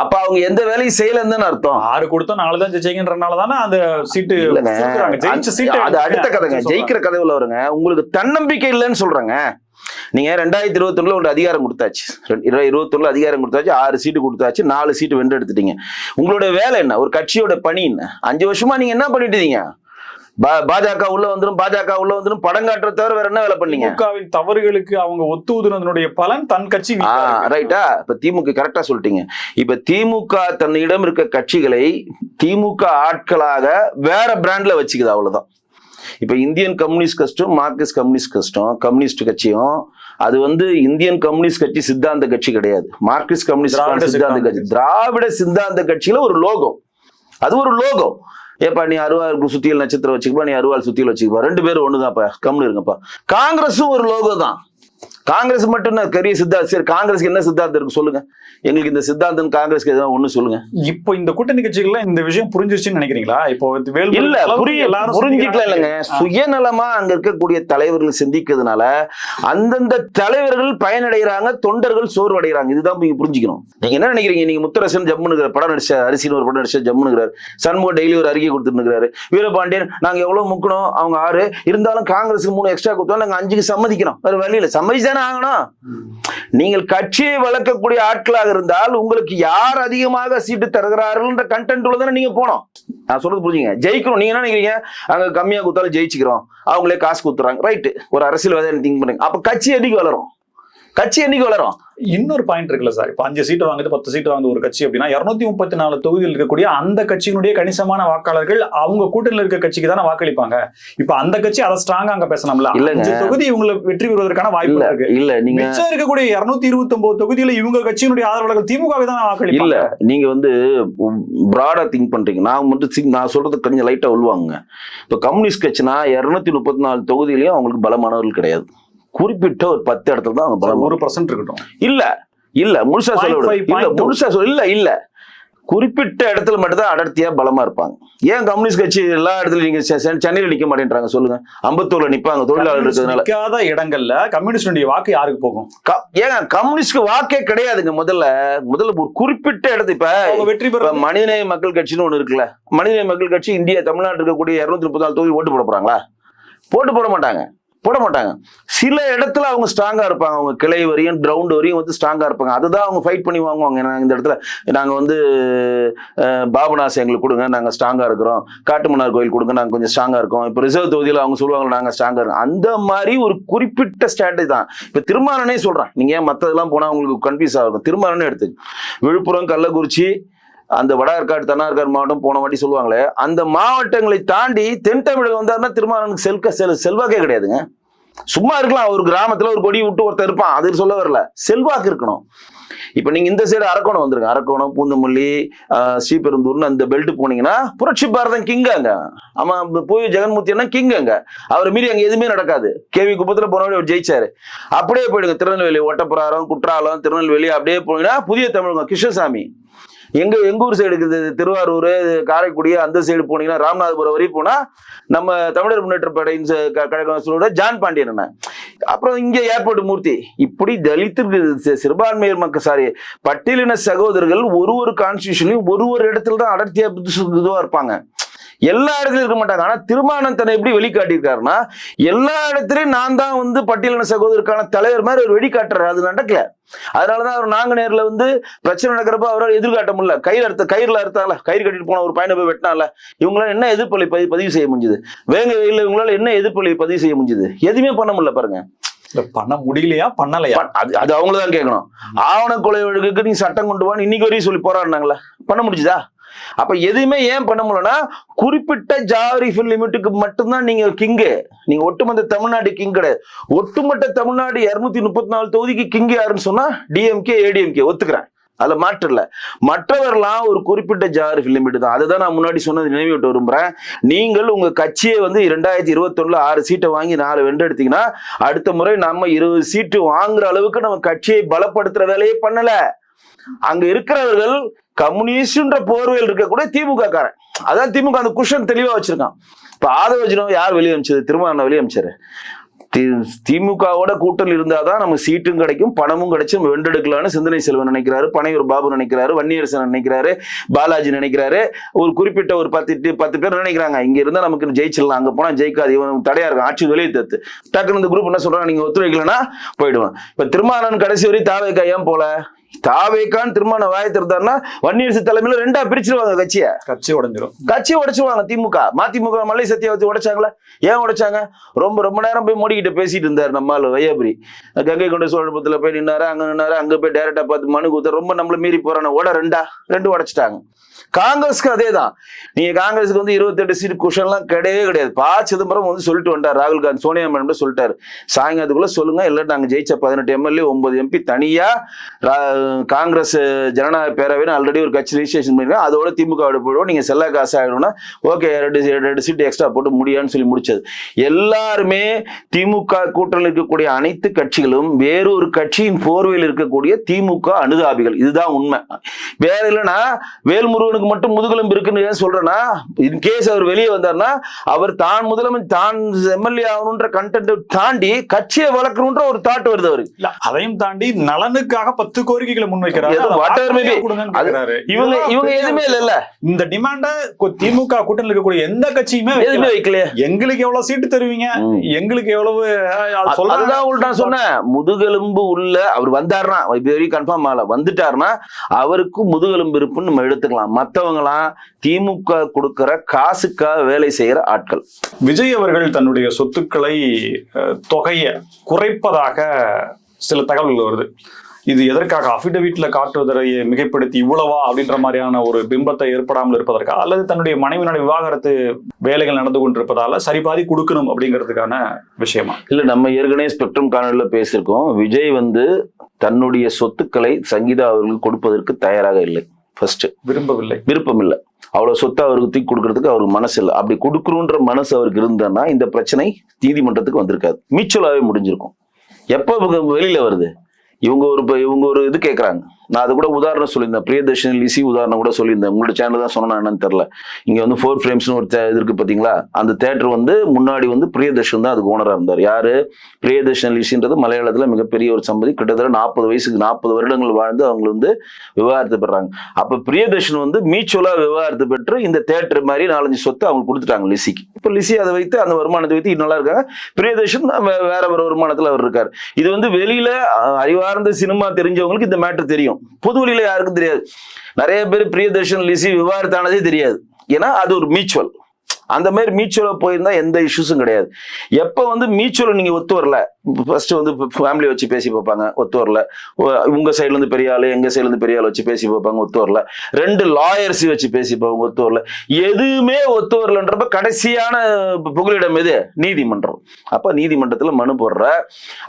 அப்ப அவங்க எந்த வேலையும் செய்யலன்னு அர்த்தம். 6 கொடுத்தா 4 தான் ஜெயிக்கின்றனாலதானே அந்த சீட்டு. அது அடுத்த கதைங்க, ஜெயிக்கிற கதை உள்ள வருங்க. உங்களுக்கு தன்னம்பிக்கை இல்லைன்னு சொல்றாங்க. நீங்க 2021 ஒரு அதிகாரம் கொடுத்தாச்சு, 2021 அதிகாரம் கொடுத்தாச்சு, 6 சீட்டு கொடுத்தாச்சு, 4 சீட்டு வென்று எடுத்துட்டீங்க. உங்களுடைய வேலை என்ன? ஒரு கட்சியோட பணி என்ன? 5 வருஷமா நீங்க என்ன பண்ணிட்டு இருக்கீங்க? பாஜக உள்ள வந்துடும் படம் காட்டுற தவிர வேற என்ன வேலை பண்ணீங்க? திமுகவின் தவறுகளுக்கு அவங்க ஒத்துவதனுடைய பலன் தன் கட்சி. ரைட்டா? இப்ப திமுக கரெக்டா சொல்லிட்டீங்க. இப்ப திமுக தன்னிடம் இருக்க கட்சிகளை திமுக ஆட்களாக வேற பிராண்ட்ல வச்சுக்குது, அவ்வளவுதான். இப்ப இந்தியன் கம்யூனிஸ்ட் கட்சியும் மார்க்சிஸ்ட் கம்யூனிஸ்ட் கட்சியும் அது வந்து இந்தியன் கம்யூனிஸ்ட் கட்சி சித்தாந்த கட்சி கிடையாது, மார்க்சிஸ்ட் கம்யூனிஸ்ட் சித்தாந்த கட்சி, திராவிட சித்தாந்த கட்சியில ஒரு லோகோ. அது ஒரு லோகோ. ஏப்பா நீ அருவாள் சுத்தியல் நட்சத்திரம் வச்சுக்கப்பா, நீ அருவாள் சுத்தியல் வச்சுக்கப்பா, 2 பேரும் ஒண்ணுதான்ப்பா, கம்முன்னு இருங்கப்பா. காங்கிரஸும் ஒரு லோகோ தான். காங்கிரஸ் மட்டும் என்ன பெரிய சித்தாந்தம்? சரி, காங்கிரஸ்க்கு என்ன சித்தாந்தம் இருக்கு சொல்லுங்க. எங்களுக்கு இந்த சித்தாந்தம் காங்கிரஸ்க்கு எதாவது ஒண்ணு சொல்லுங்க. இப்போ இந்த கூட்டணி கட்சிகள்லாம் இந்த விஷயம் புரிஞ்சிருச்சுன்னு நினைக்கிறீங்களா? இப்போ இல்ல புரிஞ்சிக்கல இல்லைங்க. சுயநலமா அங்க இருக்கக்கூடிய தலைவர்கள் சிந்திக்கிறதுனால அந்தந்த தலைவர்கள் பயனடைகிறாங்க, தொண்டர்கள் சோர்வடைகிறாங்க. இதுதான் நீங்க புரிஞ்சுக்கணும். நீங்க என்ன நினைக்கிறீங்க? நீங்க முத்தரசன் ஜம்முனுங்கிற படம் நடிச்ச அரிசின்னு ஒரு படம் நடிச்ச ஜம்முனுங்கிறாரு, சண்முகம் டெய்லி ஒரு அறிக்கை கொடுத்துருக்காரு, வீரபாண்டியன் நாங்க எவ்வளவு முக்கணும், அவங்க 6 இருந்தாலும் காங்கிரஸுக்கு 3 எக்ஸ்ட்ரா கொடுத்தோம், நாங்க 5க்கு சம்மதிக்கிறோம், வேற வழியில சம்மதிச்சுதானே ஆகணும். நீங்கள் கட்சியை வளர்க்கக்கூடிய ஆட்களாக இருந்தால் உங்களுக்கு யார் அதிகமாக சீட்டு தருகிறார்கள் கண்டென்ட் தானே நீங்க போனோம். நான் சொல்றது புரிஞ்சுங்க. ஜெயிக்கணும். நீங்க என்ன நினைக்கிறீங்க? அங்க கம்மியா கொடுத்தாலும் ஜெயிச்சுக்கிறோம், அவங்களே காசு கொடுத்துறாங்க, ரைட்டு, ஒரு அரசியல்வாதி திங்க் பண்ணுங்க. அப்ப கட்சி என்னைக்கு வளரும்? கட்சி என்னைக்கு வளரும்? இன்னொரு பாயிண்ட் இருக்குல்ல சார், இப்போ 5 சீட்டு வாங்குது 10 சீட்டு வாங்குது ஒரு கட்சி அப்படின்னா 234 தொகுதியில் இருக்கக்கூடிய அந்த கட்சியினுடைய கணிசமான வாக்காளர்கள் அவங்க கூட்டணியில் இருக்க கட்சிக்கு தானே வாக்களிப்பாங்க. இப்ப அந்த கட்சி அதை ஸ்ட்ராங்கா அங்க பேசணும்ல. இல்லங்க, தொகுதி இவங்களை வெற்றி பெறுவதற்கான வாய்ப்பு இருக்கு. இல்ல நீங்க மிச்சம் இருக்கக்கூடிய 229 தொகுதியில இவங்க கட்சியினுடைய ஆதரவாளர்கள் திமுக தான் வாக்களிப்பாங்க. இல்ல நீங்க வந்து பிராடா திங்க் பண்றீங்க. நான் சொல்றது கொஞ்சம் லைட்டா உள்வாங்க. இப்ப கம்யூனிஸ்ட் கட்சினா 234 தொகுதியிலையும் அவங்களுக்கு பலமானவர்கள் கிடையாது. குறிப்பிட்ட ஒரு 10 இடத்துல தான் அவங்க 1% இருக்கட்டும். இல்ல முழுசா சொல்ல இல்ல குறிப்பிட்ட இடத்துல மட்டும் தான் அடர்த்தியா பலமா இருப்பாங்க. ஏன் கம்யூனிஸ்ட் கட்சி எல்லா இடத்துலயும் நீங்க சென்னையில நிக்க மாட்டேன்றாங்க சொல்லுங்க? அம்பத்தூர்ல நிப்பாங்க தொழிலாளர் இருக்கிறதுனால. நிக்காத இடங்கள்ல கம்யூனிஸ்டுடைய வாக்கு யாருக்கு போகும்? ஏங்க கம்யூனிஸ்ட்க்கு வாக்கே கிடையாதுங்க. முதல்ல ஒரு குறிப்பிட்ட இடத்து இப்ப வெற்றி பெற மனிதநேய மக்கள் கட்சின்னு ஒண்ணு இருக்குல்ல. மனிதநேய மக்கள் கட்சி இந்தியா தமிழ்நாட்டில் இருக்கக்கூடிய 234 தொகுதி ஓட்டு போட போறாங்களா? போட மாட்டாங்க. சில இடத்துல அவங்க ஸ்ட்ராங்கா இருப்பாங்க. அவங்க கிளை வரையும் கிரவுண்ட் வரையும் வந்து ஸ்ட்ராங்கா இருப்பாங்க. அதுதான் அவங்க ஃபைட் பண்ணி வாங்குவாங்க. இந்த இடத்துல நாங்க வந்து பாபநாசம் எங்களுக்கு கொடுங்க, நாங்க ஸ்ட்ராங்கா இருக்கிறோம், காட்டுமன்னார் கோயில் கொடுங்க, நாங்க கொஞ்சம் ஸ்ட்ராங்கா இருக்கோம். இப்ப ரிசர்வ் தொகுதியில அவங்க சொல்லுவாங்க நாங்க ஸ்ட்ராங்கா இருக்கோம். அந்த மாதிரி ஒரு குறிப்பிட்ட ஸ்ட்ராட்டஜி தான். இப்ப திருமாவளவனே சொல்றேன். நீங்க ஏன் மத்ததெல்லாம் போனா உங்களுக்கு கன்ஃபியூஸ் ஆகும். திருமாவளவனே எடுத்து விழுப்புரம், கள்ளக்குறிச்சி, அந்த வடஆற்காடு, தென்னார்காடு மாவட்டம் போன வாட்டி சொல்லுவாங்களே, அந்த மாவட்டங்களை தாண்டி தென் தமிழகம் வந்தாருன்னா திருமாவளவனுக்கு செல்வாக்கே கிடையாதுங்க. சும்மா இருக்கலாம், ஒரு கிராமத்துல ஒரு கொடி விட்டு ஒருத்தர் இருப்பான், அது சொல்ல வரல, செல்வாக்கு இருக்கணும். இப்ப நீங்க இந்த சைடு அரக்கோணம் வந்துருங்க, அரக்கோணம், பூந்தமல்லி, ஸ்ரீபெரும்பூர்னு அந்த பெல்ட் போனீங்கன்னா புரட்சி பாரதம் கிங்காங்க. ஆமா, போய் ஜெகன்மூர்த்தினா கிங்காங்க. அவரை மீறி அங்க எதுவுமே நடக்காது. கேவி குப்பத்துல போனவரை அவர் ஜெயிச்சாரு. அப்படியே போயிடுங்க திருநெல்வேலி, ஒட்டப்புறாரம், குற்றாலம், திருநெல்வேலி, அப்படியே போனீங்கன்னா புதிய தமிழகம் கிருஷ்ணசாமி. எங்க ஊர் சைடு இருக்குது, திருவாரூர், காரைக்குடி, அந்த சைடு போனீங்கன்னா ராமநாதபுரம் வரையும் போனா நம்ம தமிழர் முன்னேற்ற படையின் கழக ஜான் பாண்டியன். அப்புறம் இங்க ஏர்போர்ட் மூர்த்தி. இப்படி தலித்திற்கு சிறுபான்மையர் மக்கள் பட்டியலின சகோதரர்கள் ஒரு கான்ஸ்டிடியூஷன்லயும் ஒரு இடத்துல தான் அடர்த்தியா இதுவா இருப்பாங்க. எல்லா இடத்துலயும் இருக்க மாட்டாங்க. ஆனா திருமாவளவன் எப்படி வெளிக்காட்டியிருக்காருன்னா, எல்லா இடத்துலயும் நான் தான் வந்து பட்டியலின சகோதரருக்கான தலைவர் மாதிரி ஒரு வெளிக்காட்டுறாரு. அது நடக்கல. அதனாலதான் அவர் நாங்குநேர்ல வந்து பிரச்சனை நடக்கிறப்ப அவரால் எதிர்காட்ட முடியல. கயிறுல அறுத்தால, கயிறு கட்டிட்டு போன ஒரு பையனை போய் வெட்டினால, இவங்களால என்ன எதிர்ப்பொலி பதிவு செய்ய முடிஞ்சது? வேங்க வெயில இவங்களால என்ன எதிர்ப்பொலி பதிவு செய்ய முடிஞ்சது? எதுவுமே பண்ண முடியல. பாருங்க, பண்ண முடியலையா பண்ணலையா அது அவங்களதான் கேட்கணும். ஆவண கொலை வழக்குக்கு நீ சட்டம் கொண்டு வான்னு இன்னைக்கு வரையும் சொல்லி போராடினாங்களா? பண்ண முடிஞ்சுதா? அப்ப எதுவுமே ஏன் பண்ண முடியலன்னா, குறிப்பிட்ட ஜாகிரபிகல் லிமிட்டுக்கு மட்டும்தான் நீங்க கிங்கு. நீங்க ஒட்டுமொத்த தமிழ்நாடு கிங் கிடையாது. ஒட்டுமொத்த தமிழ்நாடு 234 தொகுதிக்கு கிங் யாருன்னு சொன்னா டிஎம்கே, ஏடிஎம்கே ஒத்துக்கிறேன், அதுல மாற்று இல்ல. மற்றவர்லாம் ஒரு குறிப்பிட்ட ஜாகிரபிகல் லிமிட் தான். அதுதான் நான் முன்னாடி சொன்னது நினைவிட்டு விரும்புறேன். நீங்கள் உங்க கட்சியை வந்து 2021 6 சீட்டை வாங்கி 4 வென்றெடுத்தீங்கன்னா, அடுத்த முறை நம்ம 20 சீட்டு வாங்குற அளவுக்கு நம்ம கட்சியை பலப்படுத்துற வேலையே பண்ணல. அங்க இருக்கிறவர்கள் கம்யூனிஸ்ட்ன்ற போர்வையில் இருக்கக்கூடிய திமுக காரன். அதான் திமுக அந்த குஷன் தெளிவா வச்சிருக்கான். இப்ப ஆதவஜனம் யார் வெளியே அமைச்சது? திருமாவளவன் வெளியே அமைச்சாரு. திமுகவோட கூட்டணி இருந்தாதான் நமக்கு சீட்டும் கிடைக்கும், பணமும் கிடைச்சு நம்ம வென்றெடுக்கலாம்னு சிந்தனை செல்வன் நினைக்கிறாரு, பனையூர் பாபு நினைக்கிறாரு, வன்னியரசன் நினைக்கிறாரு, பாலாஜி நினைக்கிறாரு, ஒரு குறிப்பிட்ட ஒரு 10 பேர் நினைக்கிறாங்க இங்க இருந்தா நமக்கு ஜெயிச்சிடலாம், அங்க போனா ஜெயிக்காது, இவன் தடையா இருக்கும், ஆட்சி வெளியே தத்து டக்குனு இந்த குரூப் என்ன சொல்றாங்க, நீங்க ஒத்துழைக்கலன்னா போயிடுவான். இப்ப திருமாவளவன் கடைசி வரை தாவேக்கா ஏன் போல? தாவேக்கான்னு திருமாவளவன் வாயை திறந்தாருன்னா வன்னியரசு தலைமையில 2ஆ பிரிச்சிருவாங்க கட்சியை. கட்சியை உடைச்சிருவாங்க. மதிமுக மல்லை சத்தியா வச்சு உடைச்சாங்களா? ஏன் உடைச்சாங்க? ரொம்ப நேரம் போய் மோடிக்கிட்ட பேசிட்டு இருந்தாரு நம்மால் வையாபுரி. கங்கை கொண்ட சோழபுரத்துல போய் நின்னாரு, அங்க போய் டைரக்டா பார்த்து மனு கொடுத்த, ரொம்ப நம்மள மீறி போறான ரெண்டு உடைச்சிட்டாங்க. காங்கிரஸ்க்கு அதே தான். நீங்க காங்கிரஸுக்கு வந்து 28 சீட் குஷன்லாம் கிடையாது. சிதம்பரம் வந்து சொல்லிட்டு வந்தார், ராகுல் காந்தி சோனியா மேடம் சொல்லிட்டாரு, சாயங்காலத்துக்குள்ள சொல்லுங்க, இல்ல நாங்க ஜெயிச்ச 18 எம்எல்ஏ 9 எம்பி தனியா காங்கிரஸ் ஜனநாயக பேரவைன்னு ஆல்ரெடி ஒரு கட்சி ரிஜிஸ்ட்ரேஷன் பண்ணிருக்காங்க, அதோட திமுக போயிடுவோம், நீங்க செல்ல காசு ஆயிடும்னா ஓகே, ரெண்டு சீட் எக்ஸ்ட்ரா போட்டு முடியான்னு சொல்லி முடிச்சது. எல்லாருமே திமுக கூட்டணியில் இருக்கக்கூடிய அனைத்து கட்சிகளும் வேறொரு கட்சியின் போர்வையில் இருக்கக்கூடிய திமுக அனுதாபிகள். இதுதான் உண்மை. வேற இல்லைன்னா வேல்முருகனுக்கு மட்டும் முதுகெலும்பு இருக்குன்னு ஏன் சொல்றேன்னா, இன்கேஸ் அவர் வெளியே வந்தார்னா அவர் தான் முதலமைச்சர் தான் எம்எல்ஏ ஆகணுன்ற கண்டென்ட் தாண்டி கட்சியை வளர்க்கணுன்ற ஒரு தாட் வருது அவருக்கு. அதையும் தாண்டி நலனுக்காக 10 கோரிக்கைகளை முன்வைக்கிறாரு. இவங்க எதுவுமே இல்ல. இந்த டிமாண்ட திமுக கூட்டணியில் இருக்கக்கூடிய எந்த கட்சியுமே எதுவுமே வைக்கல. எங்களுக்கு எவ்வளவு சீட்டு தருவீங்க, எங்களுக்கு எவ்வளவு, அதுதான் நான் சொன்னேன். முதுகெலும்பு உள்ள அவர் வந்தாருன்னா, கன்ஃபார்ம் ஆகல, வந்துட்டாருன்னா அவருக்கு முதுகெலும்பு இருப்புன்னு நம்ம எடுத்துக்கலாம். மற்றவங்களாம் திமுக கொடுக்கிற காசுக்காக வேலை செய்யற ஆட்கள். விஜய் அவர்கள் தன்னுடைய சொத்துக்களை தொகையை குறைப்பதாக சில தகவல்கள் வருது. இது எதற்காக? அபிடவிட்ல காட்டுவதை மிகைப்படுத்தி இவ்வளவா அப்படின்ற மாதிரியான ஒரு பிம்பத்தை ஏற்படாமல் இருப்பதற்கா, அல்லது தன்னுடைய மனைவியினுடைய விவாகரத்து வேலைகள் நடந்து கொண்டிருப்பதால சரிபாதி கொடுக்கணும் அப்படிங்கிறதுக்கான விஷயமா? இல்ல, நம்ம ஏற்கனவே ஸ்பெக்ட்ரம் காணொலியில பேசியிருக்கோம். விஜய் தன்னுடைய சொத்துக்களை சங்கீதா அவர்களுக்கு கொடுப்பதற்கு தயாராக இல்லை. ஃபர்ஸ்ட் விருப்பம் இல்லை. அவ்வளவு சொத்தை அவருக்கு தூக்கி கொடுக்கறதுக்கு அவருக்கு மனசு இல்லை. அப்படி கொடுக்கணுன்ற மனசு அவருக்கு இருந்தான்னா இந்த பிரச்சனை நீதிமன்றத்துக்கு வந்திருக்காது, மியூச்சுவலாவே முடிஞ்சிருக்கும். எப்ப வெளியில வருது? இவங்க ஒரு இது கேட்கறாங்க. நான் அது கூட உதாரணம் சொல்லியிருந்தேன், பிரியதர்ஷினி லிசி உதாரணம் கூட சொல்லியிருந்தேன். உங்களோட சேனல் தான் சொன்னா என்னன்னு தெரியல. இங்க 4 ஃப்ரேம்ஸ்னு ஒரு இது இருக்கு பாத்தீங்களா, அந்த தேட்டர் முன்னாடி பிரியதர்ஷன் தான் அதுக்கு ஓனரா இருந்தார். யாரு? பிரியதர்ஷினி லிசின்றது மலையாளத்துல மிகப்பெரிய ஒரு சம்பதி. கிட்டத்தட்ட 40 வருடங்கள் வாழ்ந்து அவங்க விவாகரத்து பெறாங்க. அப்ப பிரியதர்ஷன் மியூச்சுவலா விவாகரத்து பெற்று இந்த தேட்டர் மாதிரி 4-5 சொத்து அவங்க கொடுத்துட்டாங்க லிசிக்கு. இப்ப லிசி அதை வைத்து அந்த வருமானத்தை வைத்து நல்லா இருக்காங்க. பிரியதர்ஷன் வேற வருமானத்துல அவர் இருக்காரு. இது வெளியில அறிவார்ந்த சினிமா தெரிஞ்சவங்களுக்கு இந்த மேட்டர் தெரியும். பொது வழியில யாருக்கும் தெரியாது. நிறைய பேர் பிரியதர்ஷன் லிசி விவாகரத்தானதே தெரியாது. ஏன்னா அது ஒரு மியூச்சுவல். அந்த மாதிரி மியூச்சுவலா போயிருந்தா எந்த இஷ்யூஸும் கிடையாது. எப்ப மியூச்சுவல் நீங்க ஒத்து வரல, ஃபர்ஸ்ட் ஃபேமிலி வச்சு பேசி பார்ப்பாங்க, ஒத்து வரல. உங்க சைட்ல இருந்து பெரிய ஆளு, எங்க சைட்ல இருந்து பெரிய ஆள் வச்சு பேசி பார்ப்பாங்க, ஒத்து வரல. 2 லாயர்ஸ் வச்சு பேசி பார்ப்பாங்க, ஒத்து வரல. எதுவுமே ஒத்து வரலன்றப்ப கடைசியான புகலிடம் எது? நீதிமன்றம். அப்ப நீதிமன்றத்துல மனு போடுற.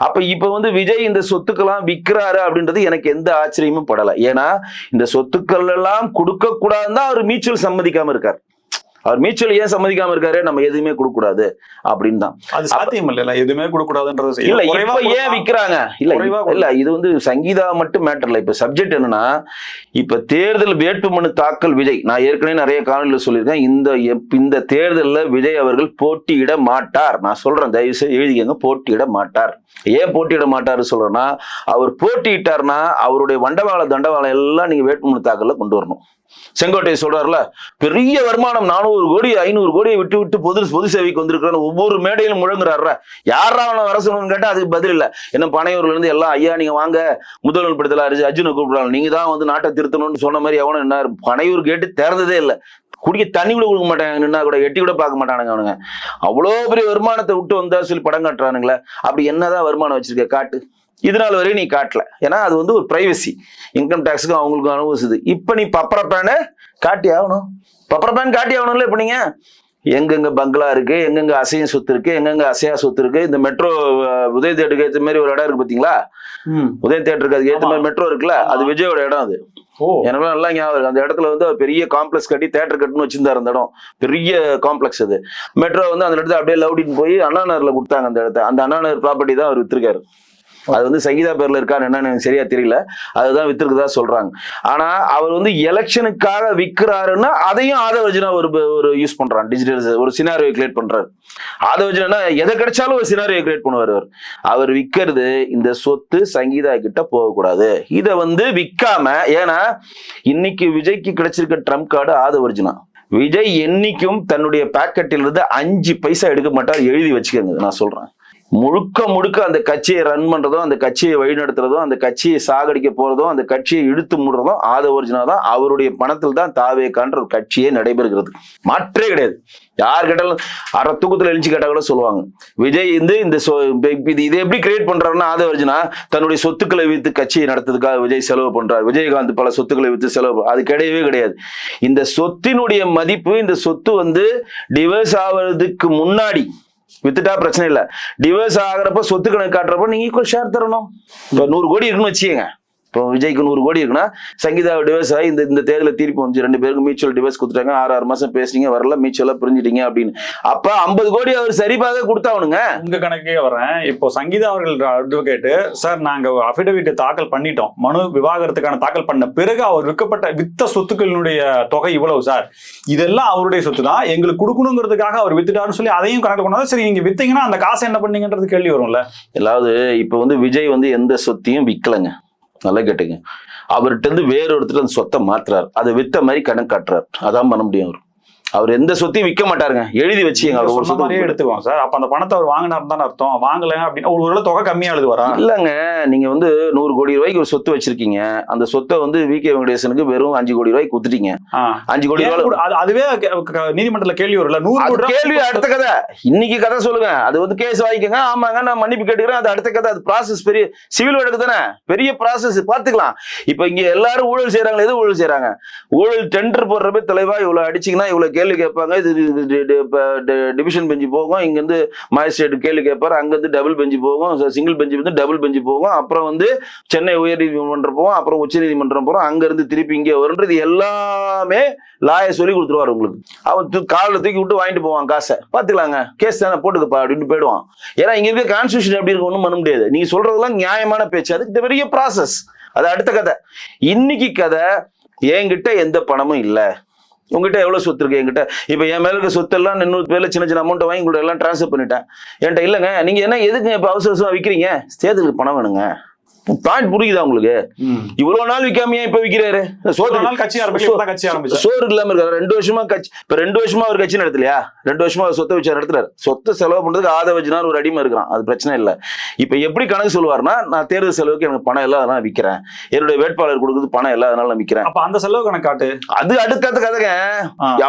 அப்ப இப்ப விஜய் இந்த சொத்துக்கெல்லாம் விற்கிறாரு அப்படின்றது எனக்கு எந்த ஆச்சரியமும் படல. ஏன்னா இந்த சொத்துக்கள் எல்லாம் கொடுக்க கூடாதுன்னு அவர் மியூச்சுவல் சம்மதிக்காம இருக்காரு. அவர் மியூச்சுவல் ஏன் சம்மதிக்காம இருக்காரு? நம்ம எதுவுமே கொடுக்க கூடாது அப்படின்னு தான். அது சாத்தியம் இல்ல, எதுவுமே கொடுக்க கூடாதுன்றது இல்ல. இப்ப ஏன் விக்கிறாங்க? இல்ல இது சங்கீதா மட்டும் மேட்டர் இல்ல. இப்ப சப்ஜெக்ட் என்னன்னா, இப்ப தேர்தல் வேட்புமனு தாக்கல் விஜய், நான் ஏற்கனவே நிறைய காணொலியில் சொல்லியிருக்கேன், இந்த தேர்தலில் விஜய் அவர்கள் போட்டியிட மாட்டார். நான் சொல்றேன், தயவு செய்து எழுதிக்கங்க, போட்டியிட மாட்டார். ஏன் போட்டியிட மாட்டாரு சொல்றேன்னா, அவர் போட்டியிட்டார்னா அவருடைய தண்டவாளம் எல்லாம் நீங்க வேட்புமனு தாக்கல்ல கொண்டு வரணும். செங்கோட்டை சொல்றாருல, பெரிய வருமானம் 400 கோடி 500 கோடியை விட்டு பொது சேவைக்கு வந்திருக்கிற ஒவ்வொரு மேடையிலும் முழங்குறாரு. யாரா அவனை வர சொல்லணும்னு கேட்டா அதுக்கு பதில் இல்ல. என்ன பனையூர்ல இருந்து எல்லாம் ஐயா நீங்க வாங்க முதல்வர் படத்துல அர்ஜுனை கூப்பிடுறாங்க, நீங்க தான் நாட்டை திருத்தணும்னு சொன்ன மாதிரி அவனும் என்ன பனையூர் கேட்டு திறந்ததே இல்லை. குடிக்க தண்ணி கூட கொடுக்க மாட்டாங்க, நின்னா கூட எட்டி கூட பார்க்க மாட்டானுங்க அவனுங்க. அவ்வளோ பெரிய வருமானத்தை விட்டு வந்தா சொல்லி படம் காட்டுறானுங்களே. அப்படி என்னதான் வருமானம் வச்சிருக்க காட்டு. இதனால வரையும் நீ காட்டல. ஏன்னா அது ஒரு பிரைவசி, இன்கம் டாக்ஸுக்கும் அவங்களுக்கும் அனுபவிச்சுது. இப்ப நீ பப்பரப்பேனு காட்டி ஆகணும். பப்பரப்பேன் காட்டி ஆகணும்ல. இப்ப நீங்க எங்கெங்க பங்களா இருக்கு, எங்கெங்க அசைய சொத்து இருக்கு, எங்கெங்க அசையா சொத்து இருக்கு. இந்த மெட்ரோ உதய தேட்டருக்கு ஏற்ற மாதிரி ஒரு இடம் இருக்கு பாத்தீங்களா, உதய தேட்டருக்கு அதுக்கு ஏற்ற மாதிரி மெட்ரோ இருக்குல்ல, அது விஜயோட இடம். அது எனக்கு நல்லா ஞாபகம். அந்த இடத்துல பெரிய காம்ப்ளெக்ஸ் கட்டி தேட்டர் கட்டுன்னு வச்சிருந்தாரு. அந்த இடம் பெரிய காம்ப்ளெக்ஸ். அது மெட்ரோ அந்த இடத்துல அப்படியே லவுடின்னு போய் அண்ணா நகர்ல கொடுத்தாங்க அந்த இடத்த. அந்த அண்ணா நகர் ப்ராப்பர்ட்டி தான் அவர் வித்திருக்காரு. அது சங்கீதா பேர்ல இருக்கான்னு என்னன்னு எனக்கு சரியா தெரியல. அதுதான் வித்திருக்குதா சொல்றாங்க. ஆனா அவர் எலெக்ஷனுக்காக விற்கிறாருன்னா அதையும் ஆதவர்ஜனா ஒரு யூஸ் பண்றான். டிஜிட்டல் ஒரு சினாரியோ கிரியேட் பண்றாரு. ஆதவர்ஜனா எதை கிடைச்சாலும் ஒரு சினாரியோ கிரியேட் பண்ணுவார். அவர் விற்கிறது இந்த சொத்து சங்கீதா கிட்ட போகக்கூடாது. இதை விற்காம, ஏன்னா இன்னைக்கு விஜய்க்கு கிடைச்சிருக்க ட்ரம்ப் கார்டு ஆதவர்ஜனா. விஜய் என்னைக்கும் தன்னுடைய பாக்கெட்டில் இருந்து 5 பைசா எடுக்க மாட்டார். எழுதி வச்சுக்கோங்க, நான் சொல்றேன். முழுக்க அந்த கட்சியை ரன் பண்றதும், அந்த கட்சியை வழிநடத்துறதும், அந்த கட்சியை சாகடிக்க போறதும், அந்த கட்சியை இழுத்து மூடுறதும் ஆதவர்ஜனா தான். அவருடைய பணத்தில் தான் தாவேகான்ற ஒரு கட்சியே நடைபெறுகிறது. மாற்றே கிடையாது. யார் கேட்டாலும் அரை தூக்கத்துல எழுச்சி கேட்டா கூட சொல்லுவாங்க. விஜய் இதை எப்படி கிரியேட் பண்றாருன்னா, ஆதவர்ஜனா தன்னுடைய சொத்துக்களை வித்து கட்சியை நடத்துறதுக்காக விஜய் செலவு பண்றாரு. விஜயகாந்த் பல சொத்துக்களை வித்து செலவு, அது கிடையவே கிடையாது. இந்த சொத்தினுடைய மதிப்பு, இந்த சொத்து டிவர்ஸ் ஆவதுக்கு முன்னாடி வித்துட்டா பிரச்சனை இல்ல. டிவோர்ஸ் ஆகிறப்ப சொத்து கணக்கு காட்டுறப்ப நீங்க ஈக்குவல் ஷேர் தரணும். இப்ப 100 கோடி இருக்குன்னு வச்சுக்கோங்க, இப்போ விஜய்க்கு 100 கோடி இருக்குன்னா சங்கீதா டிவோர்ஸ் ஆகி இந்த தேர்தல தீர்ப்பு வந்து 2 பேருக்கு மியூச்சுவல் டிவோர்ஸ் கொடுத்துட்டாங்க, 6 மாசம் பேசுறீங்க வரல, மியூச்சுவலா பிரிஞ்சிட்டீங்க அப்படின்னு. அப்ப 50 கோடி அவர் சரிபாக கொடுத்தாவணுங்க. உங்க கணக்கே வரேன். இப்போ சங்கீதா அவர்கள் அட்வொகேட் சார், நாங்க அபிடவிட் தாக்கல் பண்ணிட்டோம், மனு விவாகரத்துக்கான தாக்கல் பண்ண பிறகு அவர் வித்த சொத்துக்களினுடைய தொகை இவ்வளவு சார், இதெல்லாம் அவருடைய சொத்து தான், எங்களுக்கு கொடுக்கணுங்கிறதுக்காக அவர் வித்துட்டாருன்னு சொல்லி அதையும் கணக்கு பண்ணாதான் சரி, நீங்க வித்தீங்கன்னா அந்த காசை என்ன பண்ணீங்கன்றது கேள்வி வரும்ல. அதாவது இப்ப வந்து விஜய் வந்து எந்த சொத்தையும் விக்கலங்க, நல்லா கேட்டுங்க. அவர்கிட்ட இருந்து வேற ஒருத்தர் அந்த சொத்தை மாத்துறாரு, அதை வித்த மாதிரி கணக்கு காட்டுறாரு. அதான் பண்ண முடியும். அவர் எந்த சொத்தையும் விற்க மாட்டாருங்க, எழுதி வச்சுங்க. அவர் ஒரு சொத்தை எடுத்துக்குவோம் சார். அப்ப அந்த பணத்தை அவர் வாங்கினார் தான் அர்த்தம். வாங்கல அப்படின்னா ஒரு தொகை கம்மியா எழுது வரா இல்லங்க. நீங்க வந்து 100 கோடி ரூபாய்க்கு ஒரு சொத்து வச்சிருக்கீங்க, அந்த சொத்தை வந்து விகே வெங்கடேசனுக்கு வெறும் 5 கோடி ரூபாய்க்கு குத்துட்டீங்க. 5 கோடி ரூபாய் அதுவே நீதிமன்றத்துல கேள்வி வரல. 100 கோடி கேள்வி அடுத்த கதை. இன்னைக்கு கதை சொல்லுங்க, அது வந்து கேஸ் வாங்கிக்கங்க. ஆமாங்க நான் மன்னிப்பு கேட்டுக்கிறேன், அது அடுத்த கதை. அது ப்ராசஸ் பெரிய சிவில் வழக்கு தானே, பெரிய ப்ராசஸ் பாத்துக்கலாம். இப்ப இங்க எல்லாரும் ஊழல் செய்யறாங்க. எது ஊழல் செய்யறாங்க? ஊழல் டெண்டர் போடுறப்ப தலைவா இவ்வளவு அடிச்சீங்கன்னா இவ்வளவு கேள்வி கேட்பாங்க, இது டிவிஷன் பெஞ்சு போகும், இங்க இருந்து மேஜிஸ்ட்ரேட் கேள்வி கேட்பாரு, அங்க இருந்து டபுள் பெஞ்சு போகும், சிங்கிள் பெஞ்சு வந்து டபுள் பெஞ்சு போகும், அப்புறம் வந்து சென்னை உயர் நீதிமன்றம் போகும், அப்புறம் உச்ச நீதிமன்றம் போறோம், அங்க இருந்து திருப்பி இங்கே வரும்ன்றது எல்லாமே லாயர் சொல்லி கொடுத்துருவாரு உங்களுக்கு. அவன் காலில் தூக்கி விட்டு வாங்கிட்டு போவான் காசை. பாத்துக்கலாங்க, கேஸ் தானே போட்டுக்கப்பா அப்படின்னு போயிடுவான். ஏன்னா இங்க இருக்க கான்ஸ்டியூஷன் எப்படி இருக்கு ஒன்றும் பண்ண முடியாது. நீங்க சொல்றதெல்லாம் நியாயமான பேச்சு, அதுக்கு பெரிய ப்ராசஸ். அது அடுத்த கதை. இன்னைக்கு கதை, என்கிட்ட எந்த பணமும் இல்லை, உங்ககிட்ட எவ்வளவு சொத்து இருக்கு என்கிட்ட. இப்ப என் மேல இருக்க சொத்து எல்லாம் 200 பேர்ல சின்ன சின்ன அமௌண்ட் வாங்கி கூட எல்லாம் டிரான்ஸ்ஃபர் பண்ணிட்டேன். என்கிட்ட இல்லைங்க. நீங்க என்ன எதுக்கு இப்ப அவசரமா விற்கிறீங்க? தேர்தலுக்கு பணம் வேணுங்க. பாயிண்ட் புரியுதா உங்களுக்கு? இவ்வளவு நாள் விற்காமையா இப்ப விற்கிறாரு? சோறு இல்லாம இருக்காரு 2 வருஷமா கட்சி. இப்ப 2 வருஷமா ஒரு கட்சி நடத்தலையா? 2 வருஷமா சொத்தை வச்சு நடத்துறாரு. சொத்தை செலவு பண்றதுக்கு ஆதவஜினார் ஒரு அடிமை இருக்கிறான், அது பிரச்சனை இல்லை. இப்ப எப்படி கணக்கு சொல்லுவாருன்னா, நான் தேர்தல் செலவுக்கு எனக்கு பணம் இல்லை அதனால விற்கிறேன், என்னுடைய வேட்பாளர் கொடுக்குறது பணம் இல்லை அதனால நான் விற்கிறேன். அப்ப அந்த செலவு கணக்கு காட்டு. அது அடுத்த கதைங்க.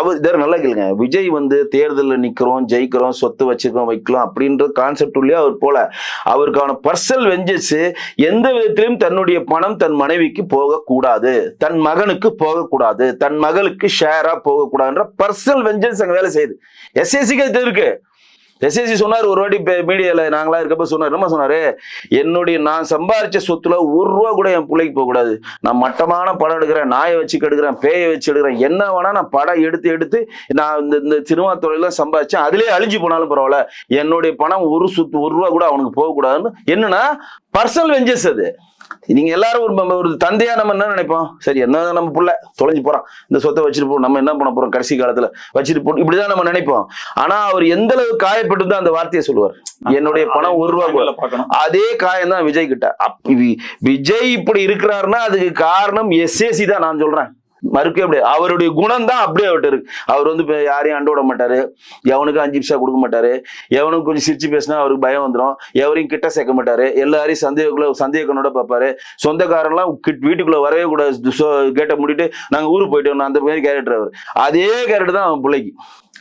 அவர் நல்லா கேளுங்க. விஜய் வந்து தேர்தலில் நிக்கிறோம், ஜெயிக்கிறோம், சொத்து வச்சிருக்கோம், வைக்கலாம் அப்படின்ற கான்செப்ட் உள்ளே அவர் போல. அவருக்கான பர்சனல் வெஞ்சஸ் எந்த விதத்திலும் தன்னுடைய பணம் தன் மனைவிக்கு போகக்கூடாது, தன் மகனுக்கு போகக்கூடாது, தன் மகளுக்கு ஷேரா போகக்கூடாதுன்ற பர்சனல் வெஞ்சன்ஸ் அங்க வேலை செய்யுது. எஸ்எஸ்சிக்கு அது இருக்கு. எஸ்எஸ்சி சொன்னார் ஒரு வாட்டி மீடியால, நாங்களா இருக்கப்ப சொன்னார், என்ன சொன்னாரு, நான் சம்பாதிச்ச சொத்துல 1 ரூபா கூட என் பிள்ளைக்கு போக கூடாது. நான் மட்டமான படம் எடுக்கிறேன், நாயை வச்சு கெடுக்கிறேன், பேயை வச்சு எடுக்கிறேன், என்ன வேணா நான் படம் எடுத்து நான் இந்த சினிமா துறையில சம்பாதிச்சேன், அதுலயே அழிஞ்சு போனாலும் பரவாயில்ல, என்னுடைய பணம் 1 ரூபா கூட அவனுக்கு போக கூடாதுன்னு. என்னன்னா பர்சனல் வெஞ்சஸ் அது. நீங்க எல்லாரும் ஒரு தந்தையா நம்ம என்ன நினைப்போம், சரி என்ன நம்ம புள்ள தொலைஞ்சு போறான், இந்த சொத்தை வச்சுட்டு போறோம், நம்ம என்ன பண்ண போறோம் கடைசி காலத்துல வச்சுட்டு போறோம், இப்படிதான் நம்ம நினைப்போம். ஆனா அவர் எந்த அளவு காயப்பட்டு அந்த வார்த்தையை சொல்லுவார், என்னுடைய பணம் 1 ரூபா கூட. அதே காயம் தான் விஜய் கிட்ட. விஜய் இப்படி இருக்கிறாருன்னா அதுக்கு காரணம் எஸ்ஏசி தான் நான் சொல்றேன், மறுக்கவே முடியாது. அவருடைய குணம் தான் அப்படியே அவர்கிட்ட இருக்கு. அவர் வந்து யாரையும் அண்டு விட மாட்டாரு, எவனுக்கு 5 பைசா கொடுக்க மாட்டாரு, எவனுக்கு கொஞ்சம் சிரிச்சு பேசினா அவருக்கு பயம் வந்துடும், எவரையும் கிட்ட சேர்க்க மாட்டாரு, எல்லாரையும் சந்தேகனோட பார்ப்பாரு. சொந்தக்காரெல்லாம் வீட்டுக்குள்ள வரவே கூடாது, கேட்ட மூடிட்டு நாங்க ஊருக்கு போயிட்டோம், அந்த மாதிரி கேரக்டர் அவர். அதே கேரக்டர் தான் அவன் பிள்ளைக்கு,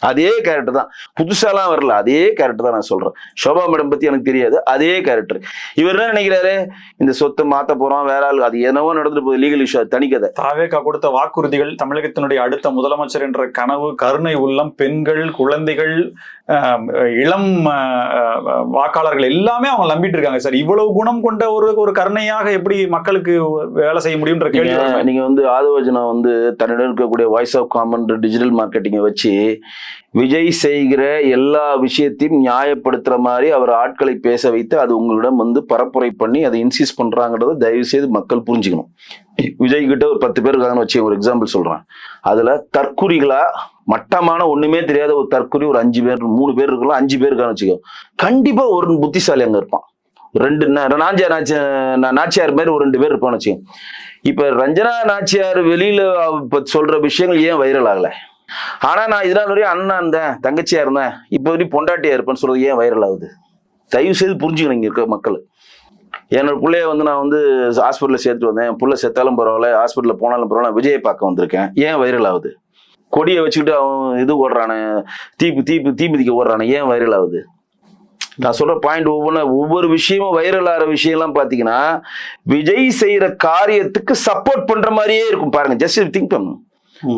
அதே கேரக்டர் தான், புதுசாலாம் வரல, அதே கேரக்டர் தான் நான் சொல்றேன். சோபா மேடம் பத்தி எனக்கு தெரியாது, அதே கேரக்டர். இவர் என்ன நினைக்கிறாரு, இந்த சொத்தை மாத்த போறோம் வேற ஆள், அது என்னவோ நடந்துட்டு போகுது, லீகல் இஷ்யூ, தனிக்கதை. தாவேகா கொடுத்த வாக்குறுதிகள், தமிழகத்தினுடைய அடுத்த முதலமைச்சர் என்ற கனவு, கருணை உள்ளம், பெண்கள், குழந்தைகள், இளம் வாக்காளர்கள் எல்லாமே அவங்க நம்பிட்டு இருக்காங்க சார். இவ்வளவு குணம் கொண்ட ஒரு கருணையாக எப்படி மக்களுக்கு வேலை செய்ய முடியும்ன்ற கேள்வி. நீங்க வந்து ஆதவஜனா வந்து தன்னிடம் இருக்கக்கூடிய வாய்ஸ் ஆஃப் காமன் டிஜிட்டல் மார்க்கெட்டிங்கை வச்சு விஜய் செய்கிற எல்லா விஷயத்தையும் நியாயப்படுத்துற மாதிரி அவர் ஆட்களை பேச வைத்து அது உங்களிடம் வந்து பரப்புரை பண்ணி அதை இன்சிஸ்ட் பண்றாங்கிறத தயவு செய்து மக்கள் புரிஞ்சுக்கணும். விஜய் கிட்ட ஒரு 10 பேர் இருக்காங்கன்னு வச்சு ஒரு எக்ஸாம்பிள் சொல்றேன். அதுல தற்குறிகளா மட்டமான ஒண்ணுமே தெரியாத ஒரு தற்குறி ஒரு 5 பேர் 3 பேர் இருக்கலாம், 5 பேர் இருக்கான்னு வச்சுக்கோ, கண்டிப்பா ஒரு புத்திசாலி அங்க இருப்பான். 2 நாச்சியார் மாதிரி ஒரு 2 பேர் இருப்பான்னு வச்சுக்கோ. இப்ப ரஞ்சனா நாச்சியார் வெளியில சொல்ற விஷயங்கள் ஏன் வைரல் ஆகல? ஆனா நான் இதனால வரையும் அண்ணா இருந்தேன், தங்கச்சியா இருந்தேன், இப்ப வரையும் பொண்டாட்டியா இருப்பேன்னு சொல்றது ஏன் வைரல் ஆகுது? தயவு செய்து புரிஞ்சுக்கணும் இங்க இருக்க மக்கள். என்னோட பிள்ளைய வந்து நான் வந்து ஹாஸ்பிட்டல்ல சேர்த்துட்டு வந்தேன், என் பிள்ளை செத்தாலும் பரவாயில்ல, ஹாஸ்பிட்டல்ல போனாலும் பரவாயில்ல, விஜயை பார்க்க வந்திருக்கேன், ஏன் வைரல் ஆகுது? கொடியை வச்சுக்கிட்டு அவன் இது ஓடுறானே, தீமிதிக்க ஓடுறானே, ஏன் வைரல் ஆகுது? நான் சொல்ற பாயிண்ட் ஒவ்வொரு விஷயமும் வைரல் ஆகிற விஷயம்லாம் பாத்தீங்கன்னா விஜய் செய்யற காரியத்துக்கு சப்போர்ட் பண்ற மாதிரியே இருக்கும். பாருங்க, ஜஸ்ட் திங்க் பண்ணும்.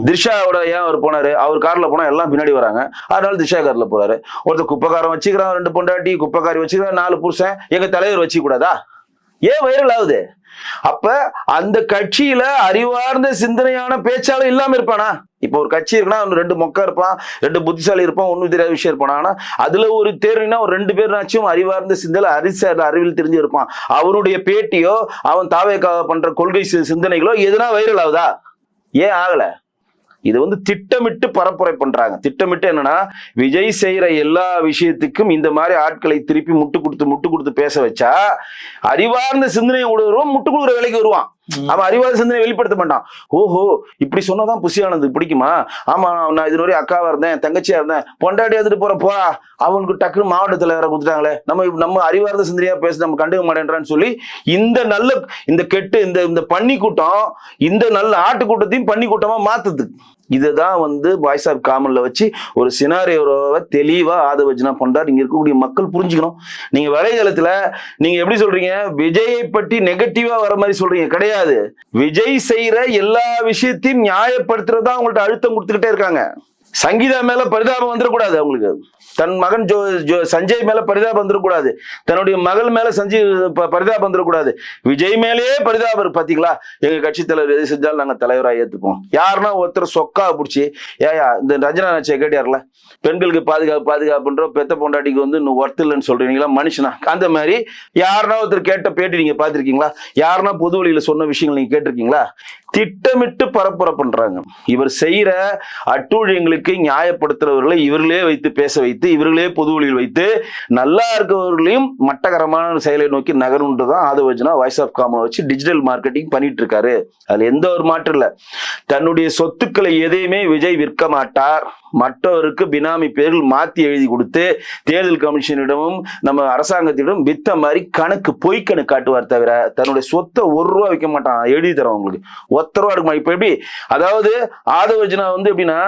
திரிஷாவோட ஏன் அவர் போனாரு, அவர் கார்ல போனா எல்லாம் பின்னாடி வராங்க, அதனால திரிஷா கார்ல போறாரு. ஒருத்தர் குப்பைக்காரன் வச்சுக்கிறான், 2 பொண்டாட்டி, குப்பைக்காரி வச்சுக்கிறான், 4 புருஷன், எங்க தலைவர் வச்சுக்க கூடாதா? ஏன் வைரல் ஆகுது? அப்ப அந்த கட்சியில அறிவார்ந்த சிந்தனையான பேச்சாளர் இல்லாம இருப்பானா? இப்ப ஒரு கட்சி இருக்குன்னா 2 மொக்கா இருப்பான், 2 புத்திசாலி இருப்பான், ஒண்ணும் தெரியாத விஷயம் இருப்பான். ஆனா அதுல ஒரு தேர்வுனா ஒரு 2 பேர்னாச்சும் அறிவார்ந்த சிந்தனை அறிவியல் தெரிஞ்சு இருப்பான். அவனுடைய பேட்டியோ அவன் தாவேக்காக பண்ற கொள்கை சிந்தனைகளோ எதுனா வைரல் ஆகுதா? ஏன் ஆகல? இது வந்து திட்டமிட்டு பரப்புரை பண்றாங்க. திட்டமிட்டு என்னன்னா, விஜய் செய்யற எல்லா விஷயத்துக்கும் இந்த மாதிரி ஆட்களை திருப்பி முட்டு கொடுத்து பேச வச்சா அறிவார்ந்த சிந்தனையை விடுவோம், முட்டு கொடுக்குற வேலைக்கு வருவான். அவன் அறிவார்ந்த சிந்தனை வெளிப்படுத்த மாட்டான். ஓஹோ, இப்படி சொன்னதான் புசியானது பிடிக்குமா? ஆமா, நான் இது வரை அக்காவா இருந்தேன், தங்கச்சியா இருந்தேன், பொண்டாட்டி எடுத்துட்டு போறப்போ அவனுக்கு டக்குனு மாவட்ட தலைவரை கொடுத்துட்டாங்களே, நம்ம அறிவார்ந்த சிந்தனையா பேச நம்ம கண்டுக்க மாட்டேன்றான்னு சொல்லி இந்த பன்னி கூட்டம், இந்த நல்ல ஆட்டு கூட்டத்தையும் பன்னி கூட்டமா மாத்துது. இதுதான் வந்து வாய்ஸ் ஆஃப் காமன்ல வச்சு ஒரு சினாரியோவை தெளிவா ஆதவர்ஜுனா பண்றாரு. இங்க இருக்கக்கூடிய மக்கள் புரிஞ்சுக்கணும். நீங்க வலைதளத்துல நீங்க எப்படி சொல்றீங்க, விஜயை பற்றி நெகட்டிவா வர மாதிரி சொல்றீங்க. கிடையாது, விஜய் செய்யற எல்லா விஷயத்தையும் நியாயப்படுத்துறதா அவங்கள்ட்ட அழுத்தம் கொடுத்துக்கிட்டே இருக்காங்க. சங்கீதா மேல பரிதாபம் வந்துடக்கூடாது. அவங்களுக்கு தன் மகன் சஞ்சய் மேல பரிதாபம் வந்துடக்கூடாது, தன்னுடைய மகள் மேல பரிதாபம் வந்துடக்கூடாது. விஜய் மேலேயே பரிதாபம். பாத்தீங்களா, எங்க கட்சி தலைவர் எது செஞ்சாலும் நாங்க தலைவராக ஏத்துப்போம். யாருன்னா ஒருத்தர் சொக்கா பிடிச்சி ஏயா இந்த ரஞ்சனா நச்சை கேட்டியார்ல, பெண்களுக்கு பாதுகாப்புன்ற பெத்த பொண்டாட்டிக்கு வந்து ஒர்த்து இல்லைன்னு சொல்றீங்களா மனுஷனா? அந்த மாதிரி யாருன்னா ஒருத்தர் கேட்ட பேட்டி நீங்க பாத்திருக்கீங்களா? யாருன்னா பொது வழியில சொன்ன விஷயங்கள் நீங்க கேட்டிருக்கீங்களா? திட்டமிட்டு பரப்புரை பண்றாங்க. இவர் செய்யற அட்டூழியங்களுக்கு நியாயப்படுத்துறவர்களை இவர்களே வைத்து பேச வைத்து, இவர்களே பொது வழியில் வைத்து நல்லா இருக்கவர்களையும் மட்டகரமான செயலை நோக்கி நகருன்றதான் ஆதவர்ஜுனா வாய்ஸ் ஆஃப் காமன் வச்சு டிஜிட்டல் மார்க்கெட்டிங் பண்ணிட்டு இருக்காரு. அதுல எந்த ஒரு மாற்றம் இல்ல. தன்னுடைய சொத்துக்களை எதையுமே விஜய் விற்க மாட்டார். மற்றவருக்கு பினாமி பேரில் மாத்தி எழுதி கொடுத்து தேர்தல் கமிஷனிடமும் நம்ம அரசாங்கத்திடம் வித்த மாதிரி பொய் கணக்கு காட்டுவார் தவிர தன்னுடைய சொத்தை ₹1 விற்க மாட்டான். எழுதி தரோம் உங்களுக்கு, ₹1 எடுக்க மாட்டேன். இப்ப எப்படி, அதாவது ஆதவர்ஜுனா வந்து எப்படின்னா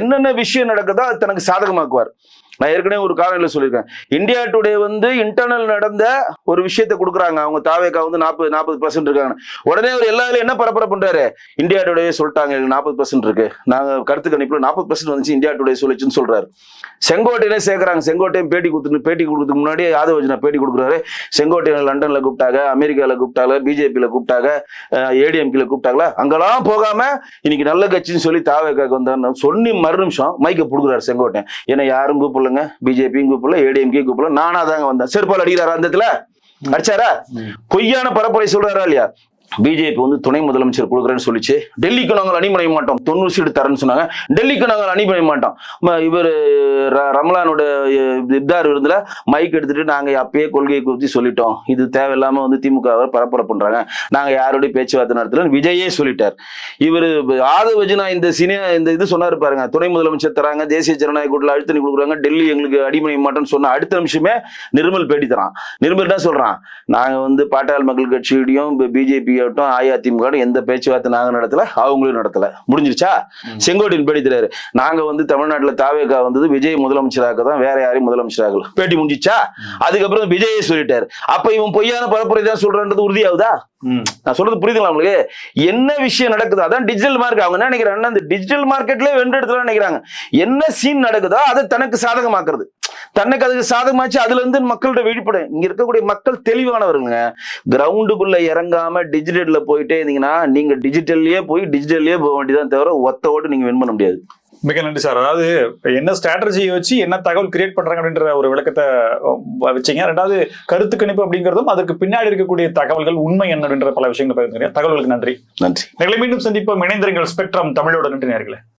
என்னென்ன விஷயம் நடக்குதோ அது தனக்கு சாதகமாக்குவார். நான் ஏற்கனவே ஒரு காரணம் சொல்லியிருக்கேன். இந்தியா டுடே வந்து இன்டர்னல் நடந்த ஒரு விஷயத்தை கொடுக்குறாங்க. அவங்க தாவேக்கா வந்து 40% இருக்காங்க. உடனே அவர் எல்லா என்ன பரப்புரை பண்றாரு, இந்தியா டுடே சொல்லிட்டாங்க 40% இருக்கு, நாங்க கருத்து கணிப்புல 40% வந்துச்சு, இந்தியா டுடே சொல்லிச்சுன்னு சொல்றாரு. செங்கோட்டையிலே சேர்க்கிறாங்க. செங்கோட்டையும் பேட்டி கொடுக்கறதுக்கு முன்னாடி ஆதவர்ஜுனா பேட்டி கொடுக்குறாரு. செங்கோட்டையில லண்டன்ல கூப்பிட்டாங்க, அமெரிக்கால கூப்பிட்டாங்க, பிஜேபியில கூப்பிட்டாங்க, ஏடிஎம்கில கூப்பிட்டாங்களா, அங்கெல்லாம் போகாம இன்னைக்கு நல்ல கட்சின்னு சொல்லி தாவேக்காக்கு வந்தாரு சொல்லி மறு நிமிஷம் மைக்க புடுக்குறாரு செங்கோட்டை. ஏன்னா யாரும் கூப்பிடல, பிஜேபியும் கூப்பிடல, ஏடிஎம்கே கூப்பிடல, நானா தாங்க வந்தேன். செருப்பால் அடிக்கிறாரா? அந்த இடத்துல அடிச்சாரா? பொய்யான பரப்புரை சொல்றாரா இல்லையா? பிஜேபி வந்து துணை முதலமைச்சர் கொடுக்குறேன்னு சொல்லிச்சு. டெல்லிக்கு நாங்கள் அனுப்பி மாட்டோம், 90 சீட்டு தரேன்னு சொன்னாங்க. டெல்லிக்கு நாங்கள் அனுப்பி மாட்டோம். இவர் ரமலானோட இப்தார் விருதுல மைக் எடுத்துட்டு நாங்க அப்பயே கொள்கையை குறித்து சொல்லிட்டோம், இது தேவையில்லாம வந்து திமுக பரப்புரை பண்றாங்க, நாங்க யாருடைய பேச்சுவார்த்தை நடத்தல விஜயே சொல்லிட்டார். இவர் ஆதவர்ஜுனா இந்த இது சொன்னாரு பாருங்க, துணை முதலமைச்சர் தராங்க, தேசிய ஜனநாயக கூட்டத்தில் அழுத்தணி கொடுக்குறாங்க, டெல்லி எங்களுக்கு அடிமை மாட்டோம்னு சொன்ன அடுத்த நிமிஷமே நிர்மல் பேட்டி தரான். நிர்மல் தான் சொல்றான், நாங்க வந்து பாட்டாளி மக்கள் கட்சியோடையும் பிஜேபி அதிமுக எந்த பேச்சுவார்த்தை நாங்க நடத்தல, அவங்களும் நடத்தல, முடிஞ்சிருச்சா? செங்கோட்டையன் பேடிக்கிறாரு, நாங்க வந்து தமிழ்நாட்டுல தாவேக்கா வந்தது விஜய் முதலமைச்சராக தான், வேற யாரையும் முதலமைச்சராகல. பேட்டி முடிஞ்சிச்சா? அதுக்கப்புறம் விஜயே சொல்லிட்டாரு. அப்ப இவன் பொய்யான பரப்புரை தான் சொல்றது உறுதியாகுதா? நான் சொல்றது புரியுதுங்களா உங்களுக்கு? என்ன விஷயம் நடக்குது அதான் டிஜிட்டல் மார்க்கெட். அவங்க என்ன நினைக்கிறாங்க, இந்த டிஜிட்டல் மார்க்கெட்ல வென்றெடுத்துல நினைக்கிறாங்க என்ன சீன் நடக்குதோ அதை தனக்கு சாதகமாக்குறது. தனக்கு அதுக்கு சாதகமாச்சு, அதுல இருந்து மக்கள்கிட்ட வெளிப்படும். இங்க இருக்கக்கூடிய மக்கள் தெளிவானவருங்க. கிரவுண்டுக்குள்ள இறங்காம டிஜிட்டல்ல போயிட்டே இருந்தீங்கன்னா நீங்க டிஜிட்டல்லயே போக வேண்டியதான் தவிர ஒத்த ஓட்டு நீங்க வின் பண்ண முடியாது. மிக நன்றி சார். அதாவது என்ன ஸ்ட்ராட்டஜியை வச்சு என்ன தகவல் கிரியேட் பண்றாங்க அப்படின்ற ஒரு விளக்கத்தை வச்சீங்க. ரெண்டாவது கருத்து கணிப்பு அப்படிங்கிறதும் அதற்கு பின்னாடி இருக்கக்கூடிய தகவல்கள் உண்மை என்ன அப்படின்ற பல விஷயங்கள் பகிர்ந்து தகவல்களுக்கு நன்றி. நன்றி. மீண்டும் சந்திப்போம். இணைந்திருங்கள் ஸ்பெக்ட்ரம் தமிழோட. நன்றி நேயர்களே.